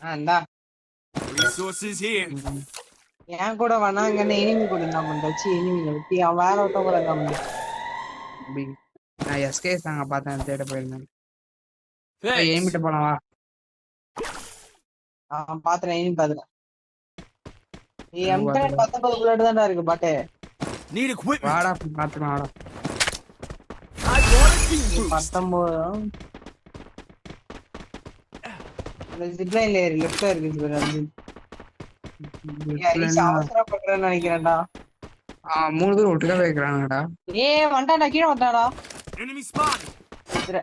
இந்தா Resources here. என் கூட வேணாங்கன்னு enemy கூட இருந்தா வச்சு எனிமிங்க விட்டு அவன் வேற ஒருத்தன் கூட இருந்தா வந்து நான் எஸ்கே சாங்க பார்த்தேன் தேட போயிருந்தேன். Thanks. எனிமிட்ட போலாம் வா. பாத்துறேன் எனிமி பாத்துறேன். M10 19 புல்லட் தான்டா இருக்கு பாட்டு. Need equipment. வாடா பாத்துக்கலாம் வாடா. I want a team boost. 19 இந்த ஜிப்லைன்ல ஏறி லெஃப்ட்ல இருக்கு ஜிப்லைன். அவசரப்படுறேன்னு நினைக்கிறேன்டா. 3 பேர் ஒட்டுக்கா வைக்கிறாங்கடா. வந்தாடா கீழே வந்தாடா. Enemy spotted.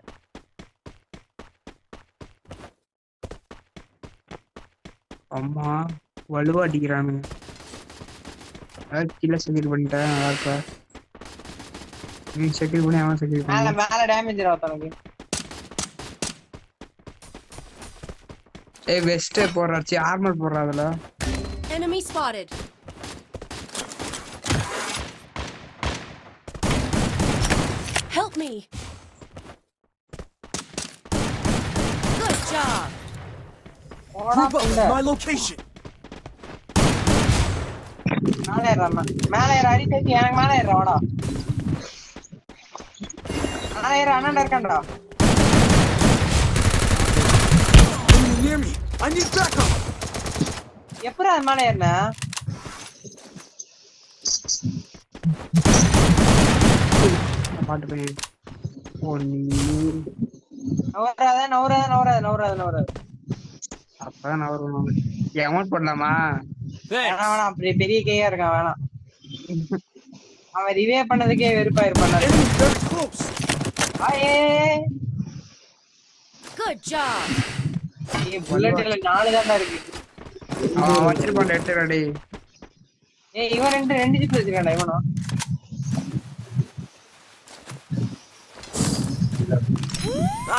அம்மா வலுவா அடிக்கிறானுங்க. கீழே செக்யூர் பண்ணிட்டேன். நல்லா இருப்ப நீ செக்யூர் பண்ணி அவன் செக்யூர் பண்ணி மேல டேமேஜ் ஆகுது. ஏய் வெஸ்ட் போறாச்சு ஆர்மர் போறா அதுல. Enemy spotted. Help me. Good job. Group up my location. மேல ஏற அடி தேடி எனக்கு மேல ஏற வாடா. மேல ஏற அண்ணன் இருக்கான்டா. Near me. I need backup. எப்பறா மேல ஏறன? பாட்டு போய் ஓ நீ நவராத. அப்பதான் நான் வருவேன். அமௌண்ட் போடலாமா? வேணாம் அப்படி பெரிய கையா இருக்கான் வேணாம். அவன் ரிவே பண்ணதுக்கே வெறுப்பா இருப்பான். Good job. புல்லட்ல 4 தான்டா இருக்கு. அவன் வச்சிருப்பான் எடுத்துடா. இவன் ரெண்டு ஜிப் வச்சிருக்கான்டா இவனும்.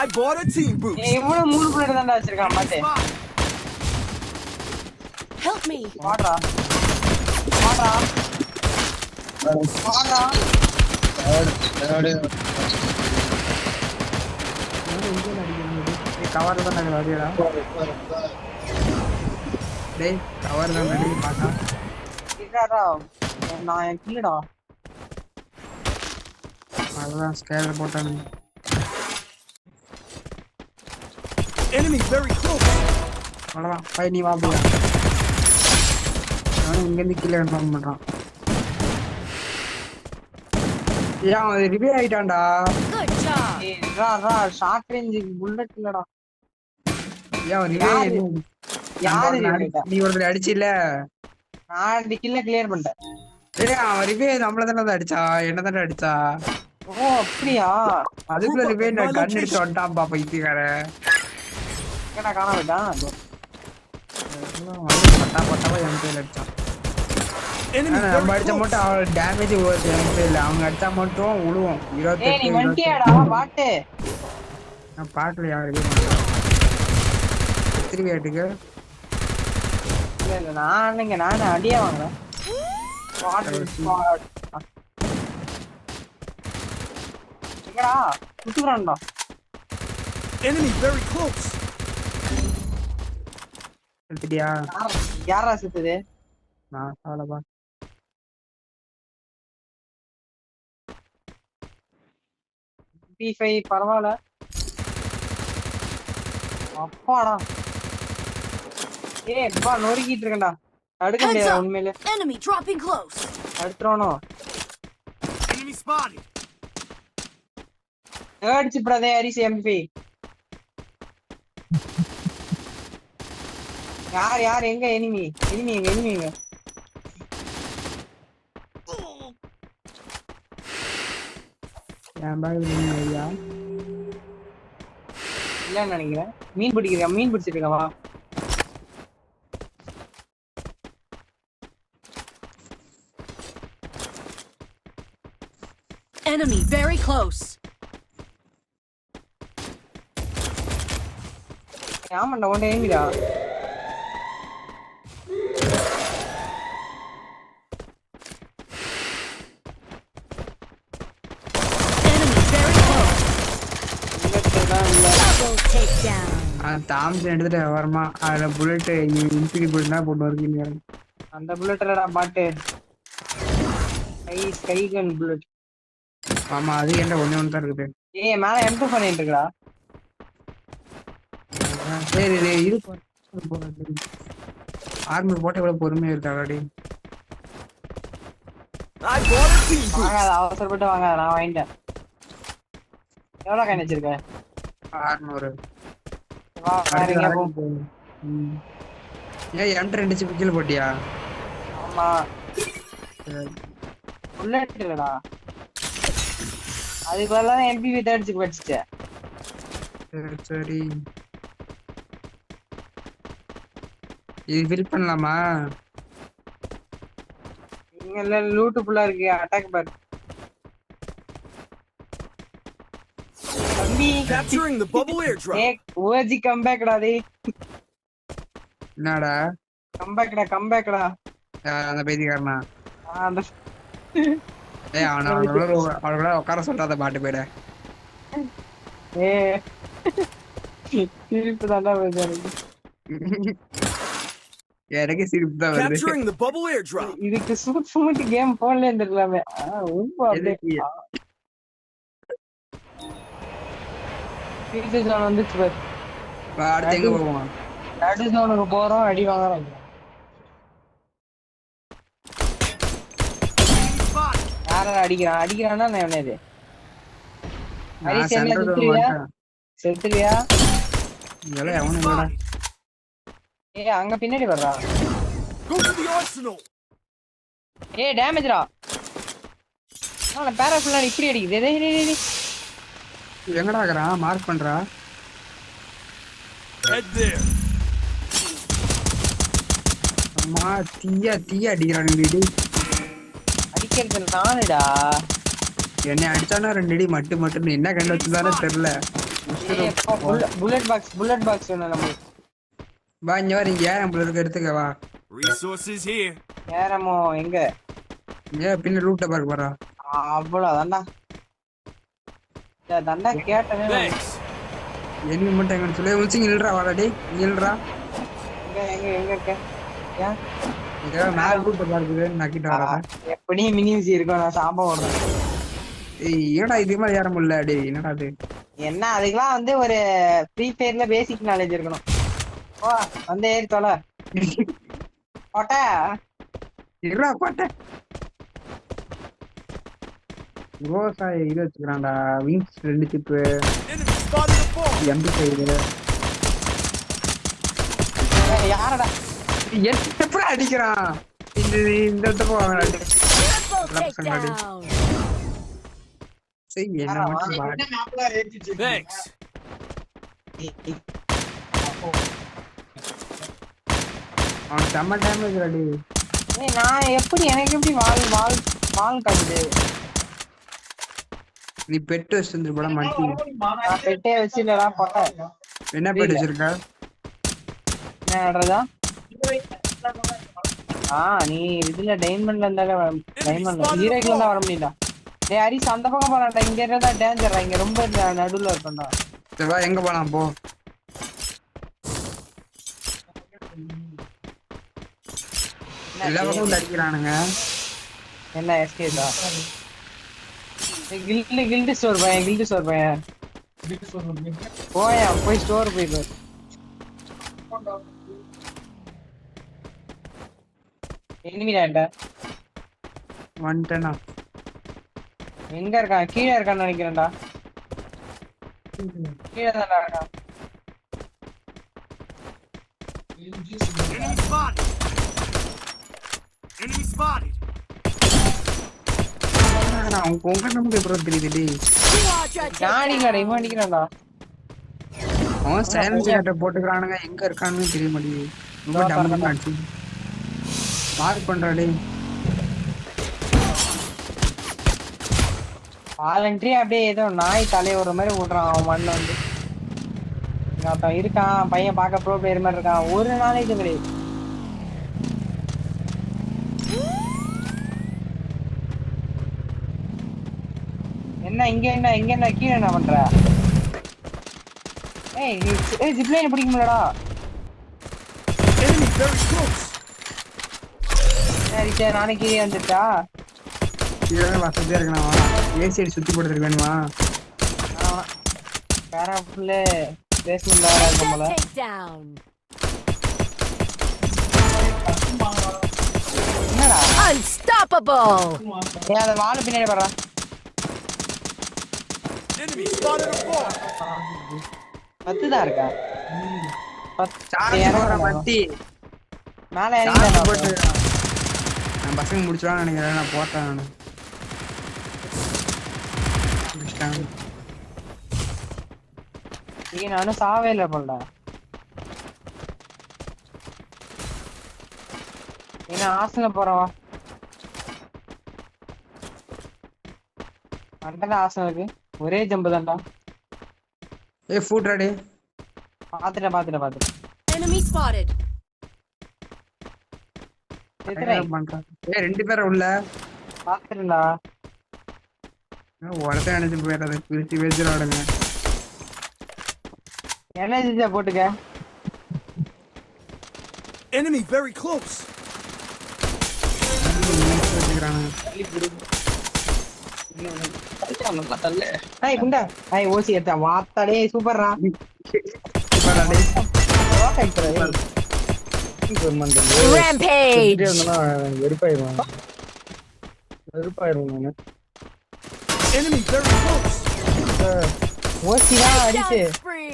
I bought a team boost. இவனும் 3 புல்லட் தான்டா வச்சிருக்கான் பாத்து. Help me. வாடா. கவர் தான் நாங்கள் வரையடா. டேய் கவர் தான் ரெடி பாட்டா. இல்லடா நான் இல்லடா. அதான் ஸ்கேலர் போட்டானே. Enemy very close. அவ்வளோதான் பை நீ வா போயா. அவன் இங்கேருந்து கீழே கன்ஃபார்ம் பண்ணுறான். ஏன் அவன் ரிவே ஆகிட்டான்டா. Good job. Short range bullet இல்லடா. ஏன் அவன் ரிவே யாரு நீ ஒருத்தர் அடிச்சில்ல. நான் இந்த கில்ல கிளியர் பண்ணிட்டேன். டேய் அவன் ரிவே நம்மள தானே அடிச்சா என்ன தானே அடிச்சா. ஓ அப்படியா? அதுக்குள்ள ரிவே நான் கன் எடுத்து வந்துட்டான் பாப்பா இத்திக்காரன். என்ன காண விட்டான்? பட்டாவா என் பேர் அடிச்சான். நம்ம அடிச்சா மட்டும் அவன் டேமேஜ் இல்லை. அவங்க அடிச்சா மட்டும் விழுவோம். 28 நான் பாக்கல யாருக்கு திரும்பி ஆட்டுக்கு. இல்ல நானே அடியா வாங்குறேன். குத்துறான்டா. Enemy very close. எடுத்துட்டியா? யாரா சுத்துது? நான் சாலப்பா. P5 பரவாயில்ல. அப்பாடா. அப்பா நொறுக்கிட்டு இருக்கேன்டா. அடுக்க முடியாது உண்மையிலே. Enemy dropping close. அடுத்துறானோ. Enemy spotted. அடிச்சு பிரதே ஹரிஸ் MP. யார் எங்க எனிமி எங்க? என் பேக் ஐயா இல்லன்னு நினைக்கிறேன். மீன் பிடிச்சிட்டு இருக்கா வா. Enemy very close. ஆமாண்டா ஒண்ணே எனிமிடா. Enemy very close. Double takedown. Thompson எடுத்துட்டு வரமா அதுல புல்லட் இன்ஃபினிட்டி புல்லட் தான் போட்டு வருவீங்க. அந்த புல்லட்லடா பாட்டு ஸ்கை கன் புல்லட். ஆமா அது என்ன ஒண்ணு ஒன்று தான் இருக்குது. ஏய் மேல M2 பண்ணிட்டு இருக்கடா. சரி இது ஆர்மர் போட்ட எவ்வளவு பொறுமையா இருக்காடி. I bought a team boost. வாங்காத அவசரப்பட்டு வாங்காத நான் வாங்கிட்டேன். எவ்வளவு காயின் வச்சிருக்க? 600. வா வேற எங்க போ. ஏய் M2 சிப் கீழ போட்டியா? ஆமா புல்லட் இல்லடா. அதுக்கு பதிலா MP தேடிச்சு வச்சிட்டேன். சரி இது ஃபில் பண்ணலாமா? இங்க இல்ல லூட் ஃபுல்லா இருக்கு. அட்டாக் பார் தம்பி. Capturing the bubble airdrop. ஏய் ஓஜி கம்பேக்டா டேய். என்னடா கம்பேக்டா அந்த பைத்தியக்காரனா? அந்த ஏய் அவனோட உட்கார சொல்றாத பாட்டு போயிட. ஏய் சிரிப்பு தான்டா வருது. எனக்கு சிரிப்பு தான் வருது. Capturing the bubble airdrop. இதுக்கு சூட் கேம் போன்ல இருந்திருக்கலாமே. ரொம்ப அப்படியே ஃபீச்சர் ஜோன் வந்துச்சு பாரு. அடுத்து எங்க போவோம்? நடு ஜோனுக்கு போறோம் அடி வாங்குறோம். யார அடிக்கிறானா நான் என்ன இது? அடி செத்துறியா? இதெல்லாம் எவனும் இல்லடா. ஏய் அங்க பின்னாடி வர்றா. Go to the arsenal. ஏய் டேமேஜ்டா. நான் பேராஃபுல்லா இப்படி அடிக்குது. டேய் டேய் டேய் எங்கடா இருக்கறான்? மார்க் பண்றா. Head there. அம்மா தீயா அடிக்கிறான் டேய். அடிக்கிறது நானுடா. என்னை அடிச்சானா 2 அடி மட்டும் என்ன கண்டு வச்சுதானே தெரியல. புல்லட் பாக்ஸ் வேணும் நமக்கு. வா இங்க வா, இங்க ஏறம் புல்லட் எடுத்துக்க வா. Resources here. ஏறமோ எங்க? ஏ பின்ன ரூட்ட பாக்க போறா. அவ்வளவுதான்டா. தண்டா கேட்டனே. Thanks. எனிமி மட்டும் எங்க சொல்லு. உச்சி நில்றா வாடா டேய். நில்றா. எங்க இருக்க? ஏன்? இங்க மேல ரூட்ட பாக்குது நக்கிட்ட வரடா. எப்படி மினிமிஸ் இருக்கும் நான் சாம்ப ஓடுறேன். ஏய் ஏடா இது மாதிரி ஏற முடியல டேய். என்னடா இது? என்ன அதுக்கெல்லாம் வந்து ஒரு ஃப்ரீ ஃபயர்ல பேசிக் நாலேஜ் இருக்கணும். ஓ வந்து ஏறி தொலை. போட்டா இருடா போட்ட. ரோசா இது வச்சுக்கிறான்டா. விங்ஸ் 2 சிப். Enemy spotted a bomb. MP5. யாரடா? எப்ப அடிக்கிறான்? இந்த இடத்துக்கு வாங்கடா. Takedown. சரி என்ன மட்டும் பாரு. Thanks. அவன் செம்ம டேமேஜ் ரெடி. ஏய் நான் எனக்கு எப்படி வால் காட்டுது? நீ பெட்டு வச்சிருந்து போட மாட்டி. நான் பெட்டே வச்சில்லடா போட்டா. என்ன பெட்டு வச்சிருக்க? என்ன ஆடுறதா? நீ இதுல டைமண்ட்ல இருந்தாலே டைமண்ட்ல ஹீரோக்குல இருந்தா வர முடியல. டேய் ஹரிஸ் அந்த பக்கம் போறான்டா. இங்க இருந்தா டேஞ்சர்டா. இங்க ரொம்ப நடுவுல இருக்கேன்டா. சரி வா எங்க போலாம் போ. எல்லா பக்கமும் அடிக்கிறானுங்க. என்ன எஸ்கேடா? கில்ட் ஸ்டோர் பையன். போய் ஸ்டோர் போய் பாரு. எனிமிடாடா. வந்துட்டேனா? எங்க இருக்கான்? கீழே இருக்கான்னு நினைக்கிறேன்டா. கீழே தான்டா இருக்கான். Enemy spotted. Enemy spotted. உங்க நமக்கு எப்படி தெரியுது டேய்? நாடிங்கடா இவன் அடிக்கிறான்டா. அவன் சைலன்ஸ் கேட்ட போட்டுக்கறானுங்க. எங்க இருக்கானுன்னு தெரிய மாட்டேங்குது. ரொம்ப டம்மு அடிச்சு மார்க் பண்றா டேய். வாலண்டரி அப்படியே ஏதோ நாய் தலைய ஒரு மாதிரி விடுறான். அவன் மண்ணு வந்து ஒருத்தன் இருக்கான். பையன் பார்க்க ப்ரோ பிளேயர் மாதிரி இருக்கான். ஒரு நாளைக்கு கிடையாது. என்ன இங்க என்ன கீழே என்ன பண்ற? ஏய் ஜிப்லைன் பிடிக்க முடியலடா. Enemy very close. சரி நானே கீழே வந்துட்டா. இதெல்லாம் வசதியா இருக்கணும். ஏசி அடி சுத்தி போட்டுருக்கு வேணுமா? வேற ஃபுல்ல பேஸ்மெண்ட்ல வேற இருக்கும் போல. Takedown. என்னடா Unstoppable. ஏய் அத வாள பின்னாடி வர்றா. Enemy spotted a bomb. 10 தான் இருக்கா? சார்ஜ் போடுற மட்டி. மேல சார்ஜ் இறங்கி போட்டு நான் பசங்க முடிச்சுவான்னு நினைக்கிறேன். நான் போட்டேன் நானு. முடிச்சிட்டாங்க. நீ நானும் சாவே இல்ல போலடா. என்ன ஆசன போறவா? அண்டல ஆசன இருக்கு. ஒரே ஜம்ப் தான்டா. ஏய் ஃபுட் ரெடி. பாத்துட்டேன். Enemy spotted. எத்தனை பண்றேன். ஏய் ரெண்டு பேரும் உள்ள. பாத்துட்டேன்டா. ஒருத்தன் நினைச்சு போயிடாத. பிரிச்சு வெச்சிராடுங்க. என்ன செஞ்சா போட்டுக்க. Enemy very close. ஏய் குண்டா. ஏய் ஓசி எடுத்தா வாத்தாடே சூப்பர்ரா. Rampage. Enemy very close. ஓசி தான் அடிச்சு. Killing spree.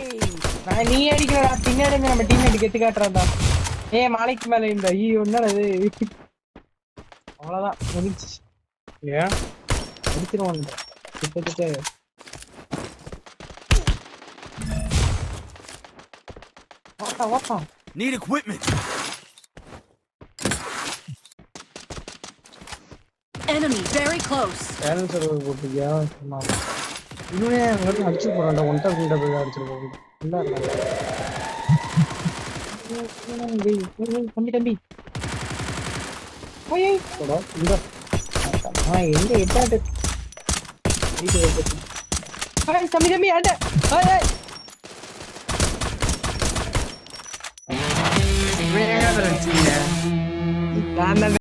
நீ அடிக்கலடா. பின்னாடி இருந்து நம்ம டீம் கெத்து காட்டுறதா. ஏய் மாலைக்கு மேல இந்த என்னடா இது? அவ்வளவுதான் முடிஞ்சு. ஏன் அடிச்சிருவான் கிட்டத்தட்ட. வாப்பா Need equipment. Enemy very close. Balance server போட்டுக்கியா சும்மா இன்னொரு அங்கே அடிச்சு போறான்டா. ஒன்டா வீட போய் அடிச்சிட்டு போகுது. தம்பி ஓய் போடா இந்த எங்க எட்டாட்டு தம்பி ஆட்ட இவன் எங்க வச்சிங்க? நான்